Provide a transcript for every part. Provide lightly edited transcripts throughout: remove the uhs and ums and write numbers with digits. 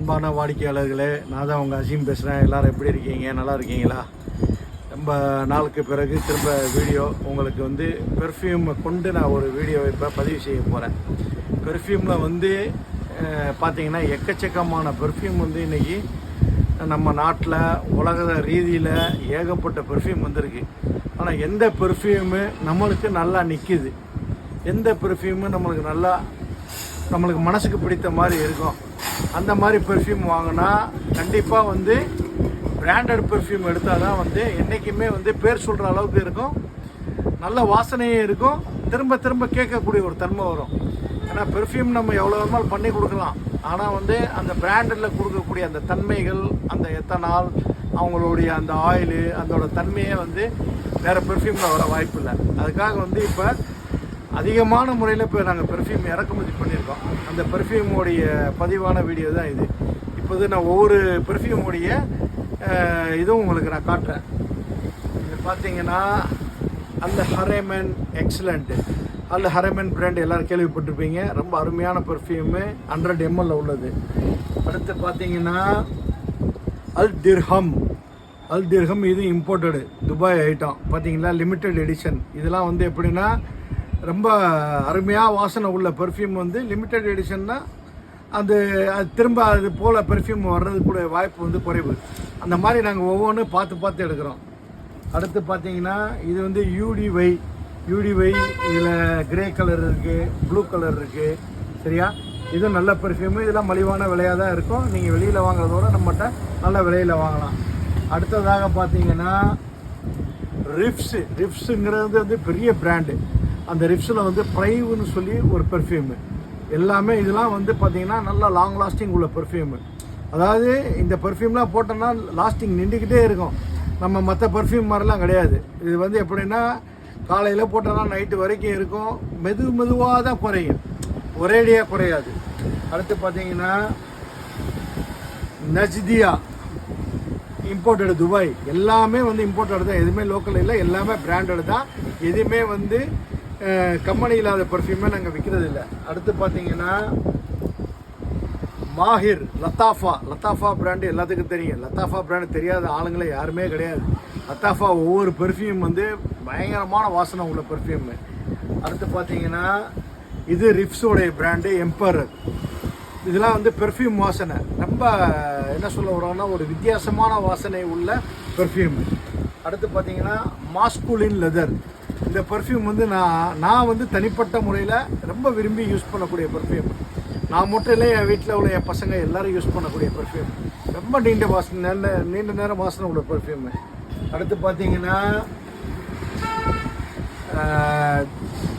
அன்பான வாடிக்கையாளர்களே, நான் தான் உங்கள் அசீம் பேசுகிறேன். எல்லோரும் எப்படி இருக்கீங்க? நல்லா இருக்கீங்களா? ரொம்ப நாளுக்கு பிறகு திரும்ப வீடியோ உங்களுக்கு வந்து பெர்ஃப்யூம் கொண்டு நான் ஒரு வீடியோ இப்போ பதிவு செய்ய போகிறேன். பெர்ஃப்யூமில் வந்து பார்த்திங்கன்னா எக்கச்சக்கமான பெர்ஃப்யூம் வந்து இன்றைக்கி நம்ம நாட்டில் உலக ரீதியில் ஏகப்பட்ட பெர்ஃப்யூம் வந்திருக்கு. ஆனால் எந்த பெர்ஃப்யூமு நம்மளுக்கு நல்லா நிற்கிது, எந்த பெர்ஃப்யூமு நம்மளுக்கு மனசுக்கு பிடித்த மாதிரி இருக்கும், அந்த மாதிரி பெர்ஃப்யூம் வாங்கினா கண்டிப்பாக வந்து பிராண்டட் பெர்ஃப்யூம் எடுத்தால் தான் வந்து என்றைக்குமே வந்து பேர் சொல்கிற அளவுக்கு இருக்கும், நல்ல வாசனையும் இருக்கும், திரும்ப திரும்ப கேட்கக்கூடிய ஒரு தன்மை வரும். ஏன்னா பெர்ஃப்யூம் நம்ம எவ்வளோ வேணாலும் பண்ணி கொடுக்கலாம், ஆனால் வந்து அந்த பிராண்டில் கொடுக்கக்கூடிய அந்த தன்மைகள், அந்த எத்தனால், அவங்களுடைய அந்த ஆயிலு, அதோட தன்மையே வந்து வேறு பெர்ஃப்யூமில் வர வாய்ப்பு இல்லை. அதுக்காக வந்து இப்போ அதிகமான முறையில் இப்போ நாங்கள் பெர்ஃப்யூம் இறக்குமதி பண்ணியிருக்கோம். அந்த பெர்ஃப்யூமோடைய பதிவான வீடியோ தான் இது. இப்போது நான் ஒவ்வொரு பெர்ஃப்யூமோடைய இதுவும் உங்களுக்கு நான் காட்டுறேன். இது பார்த்தீங்கன்னா அந்த ஹரேமன் எக்ஸலண்ட்டு, அந்த ஹரேமன் பிராண்ட் எல்லோரும் கேள்விப்பட்டிருப்பீங்க. ரொம்ப அருமையான பெர்ஃப்யூமு, 100 ml உள்ளது. அடுத்து பார்த்தீங்கன்னா அல் திர்ஹம், இது இம்போர்ட்டடு துபாய் ஐட்டம். பார்த்தீங்களா, லிமிட்டட் எடிஷன். இதெல்லாம் வந்து எப்படின்னா ரொம்ப அருமையாக வாசனை உள்ள பெர்ஃப்யூம் வந்து லிமிட்டட் எடிஷன்னா அது திரும்ப அது போல் பெர்ஃப்யூம் வர்றது கூட வாய்ப்பு வந்து குறைவு. அந்த மாதிரி நாங்கள் ஒவ்வொன்றும் பார்த்து எடுக்கிறோம். அடுத்து பார்த்தீங்கன்னா இது வந்து யூடிவை, இதில் கிரே கலர் இருக்குது, ப்ளூ கலர் இருக்குது. சரியா, இதுவும் நல்ல பெர்ஃப்யூமு. இதெல்லாம் மலிவான விலையாக தான் இருக்கும். நீங்கள் வெளியில் வாங்குறதோட நம்மகிட்ட நல்ல விலையில் வாங்கலாம். அடுத்ததாக பார்த்தீங்கன்னா ரிப்ஸுங்கிறது வந்து பெரிய பிராண்டு. அந்த ரிப்ஸில் வந்து ப்ரைவ்னு சொல்லி ஒரு பெர்ஃப்யூமு. எல்லாமே இதெல்லாம் வந்து பார்த்திங்கன்னா நல்லா லாங் லாஸ்டிங் உள்ள பெர்ஃப்யூமு. அதாவது இந்த பெர்ஃப்யூம்லாம் போட்டோன்னா லாஸ்டிங் நின்றுக்கிட்டே இருக்கும். நம்ம மற்ற பெர்ஃப்யூம் மாதிரிலாம் கிடையாது. இது வந்து எப்படின்னா காலையில் போட்டோன்னா நைட்டு வரைக்கும் இருக்கும். மெதுவாக தான் குறையும், ஒரேடியாக குறையாது. அடுத்து பார்த்திங்கன்னா நஜ்தியா இம்போர்ட்டடு துபாய். எல்லாமே வந்து இம்போர்ட்டடு தான், எதுவுமே லோக்கல் இல்லை, எல்லாமே பிராண்டடு தான். எதுவுமே வந்து கம்பெனி இல்லாத பர்ஃப்யூமே நாங்கள் விற்கிறது இல்லை. அடுத்து பார்த்தீங்கன்னா மாஹிர் லத்தாஃபா பிராண்டு எல்லாத்துக்கும் தெரியும். லத்தாஃபா பிராண்டு தெரியாத ஆளுங்களே யாருமே கிடையாது. லத்தாஃபா ஒவ்வொரு பெர்ஃப்யூம் வந்து பயங்கரமான வாசனை உள்ள பெர்ஃப்யூமு. அடுத்து பார்த்தீங்கன்னா இது ரிப்ஸோடைய பிராண்டு எம்பரர். இதெல்லாம் வந்து பெர்ஃப்யூம் வாசனை ரொம்ப என்ன சொல்ல வரோன்னா ஒரு வித்தியாசமான வாசனை உள்ள பெர்ஃப்யூமு. அடுத்து பார்த்தீங்கன்னா மாஸ்குலின் லெதர். இந்த பெர்ஃப்யூம் வந்து நான் வந்து தனிப்பட்ட முறையில் ரொம்ப விரும்பி யூஸ் பண்ணக்கூடிய பெர்ஃப்யூம். நான் மட்டும் இல்லை, என் வீட்டில் உள்ள என் பசங்க எல்லோரும் யூஸ் பண்ணக்கூடிய பெர்ஃப்யூம். ரொம்ப நீண்ட நேரம் வாசனை உள்ள பெர்ஃப்யூமு. அடுத்து பார்த்தீங்கன்னா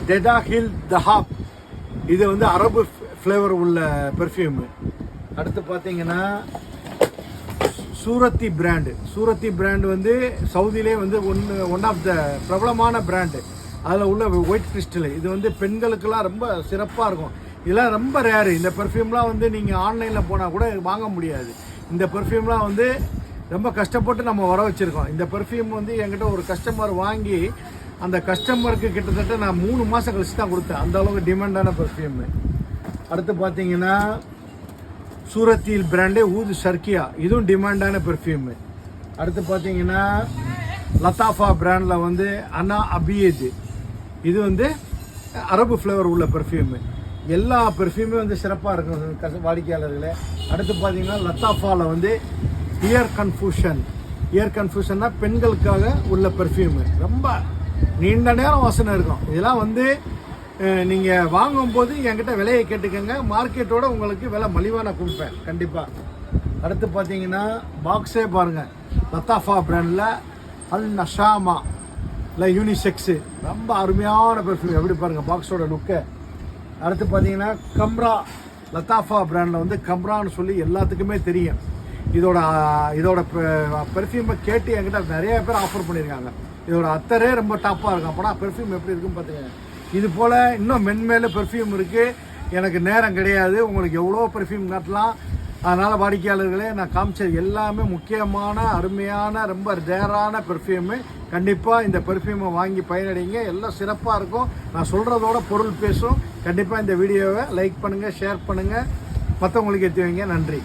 டெடாஹில் தஹாப். இது வந்து அரபு ஃப்ளேவர் உள்ள பெர்ஃப்யூமு. அடுத்து பார்த்தீங்கன்னா சூரத்தி பிராண்டு வந்து சவுதியிலே வந்து ஒன் ஆஃப் த பிரபலமான பிராண்டு. அதில் உள்ள ஒயிட் கிறிஸ்டல் இது வந்து பெண்களுக்கெல்லாம் ரொம்ப சிறப்பாக இருக்கும். இதெல்லாம் ரொம்ப ரேரு. இந்த பெர்ஃப்யூம்லாம் வந்து நீங்கள் ஆன்லைனில் போனால் கூட வாங்க முடியாது. இந்த பெர்ஃப்யூம்லாம் வந்து ரொம்ப கஷ்டப்பட்டு நம்ம வர வச்சுருக்கோம். இந்த பெர்ஃப்யூம் வந்து என்கிட்ட ஒரு கஸ்டமர் வாங்கி அந்த கஸ்டமருக்கு கிட்டத்தட்ட நான் 3 மாதம் கழிச்சு தான் கொடுத்தேன். அந்த அளவுக்கு டிமாண்டான பெர்ஃப்யூமு. அடுத்து பார்த்தீங்கன்னா சூரத்தில் பிராண்டு ஊது சர்க்கியா, இதுவும் டிமாண்டான பெர்ஃப்யூமு. அடுத்து பார்த்தீங்கன்னா லத்தாஃபா பிராண்டில் வந்து அனா அபியது, இது வந்து அரபு ஃப்ளேவர் உள்ள பெர்ஃப்யூமு. எல்லா பெர்ஃப்யூமே வந்து சிறப்பாக இருக்கும் வாடிக்கையாளர்களே. அடுத்து பார்த்தீங்கன்னா லத்தாஃபாவில் வந்து இயர் கன்ஃபியூஷன்னா பெண்களுக்காக உள்ள பெர்ஃப்யூமு. ரொம்ப நீண்ட நேரம் வாசனை இருக்கும். இதெல்லாம் வந்து நீங்கள் வாங்கும்போது என்கிட்ட விலையை கேட்டுக்கோங்க. மார்க்கெட்டோட உங்களுக்கு விலை மலிவாக கொடுப்பேன் கண்டிப்பாக. அடுத்து பார்த்தீங்கன்னா பாக்ஸே பாருங்கள், லத்தாஃபா பிராண்டில் அல் நஷாமா இல்லை யூனிசெக்ஸு, ரொம்ப அருமையான பெர்ஃப்யூம். எப்படி பாருங்கள் பாக்ஸோட லுக்கு. அடுத்து பார்த்தீங்கன்னா கம்ரா, லத்தாஃபா பிராண்டில் வந்து கம்ரான்னு சொல்லி எல்லாத்துக்குமே தெரியும். இதோட பெர்ஃப்யூமை கேட்டு என்கிட்ட நிறைய பேர் ஆஃபர் பண்ணியிருக்காங்க. இதோட அத்தரே ரொம்ப டாப்பாக இருக்கும். அப்போனா பெர்ஃப்யூம் எப்படி இருக்குன்னு பார்த்துக்கங்க. இது போல் இன்னும் மென்மேலே பெர்ஃப்யூம் இருக்குது. எனக்கு நேரம் கிடையாது, உங்களுக்கு எவ்வளோ பெர்ஃப்யூம் காட்டலாம். அதனால் வாடிக்கையாளர்களே, நான் காமிச்சது எல்லாமே முக்கியமான அருமையான ரொம்ப ரேரான பெர்ஃப்யூமு. கண்டிப்பாக இந்த பெர்ஃப்யூமை வாங்கி பயனடைங்க. எல்லாம் சிறப்பாக இருக்கும். நான் சொல்கிறதோட பொருள் பேசும். கண்டிப்பாக இந்த வீடியோவை லைக் பண்ணுங்கள், ஷேர் பண்ணுங்கள், மற்றவங்களுக்கு எத்தி வைங்க. நன்றி.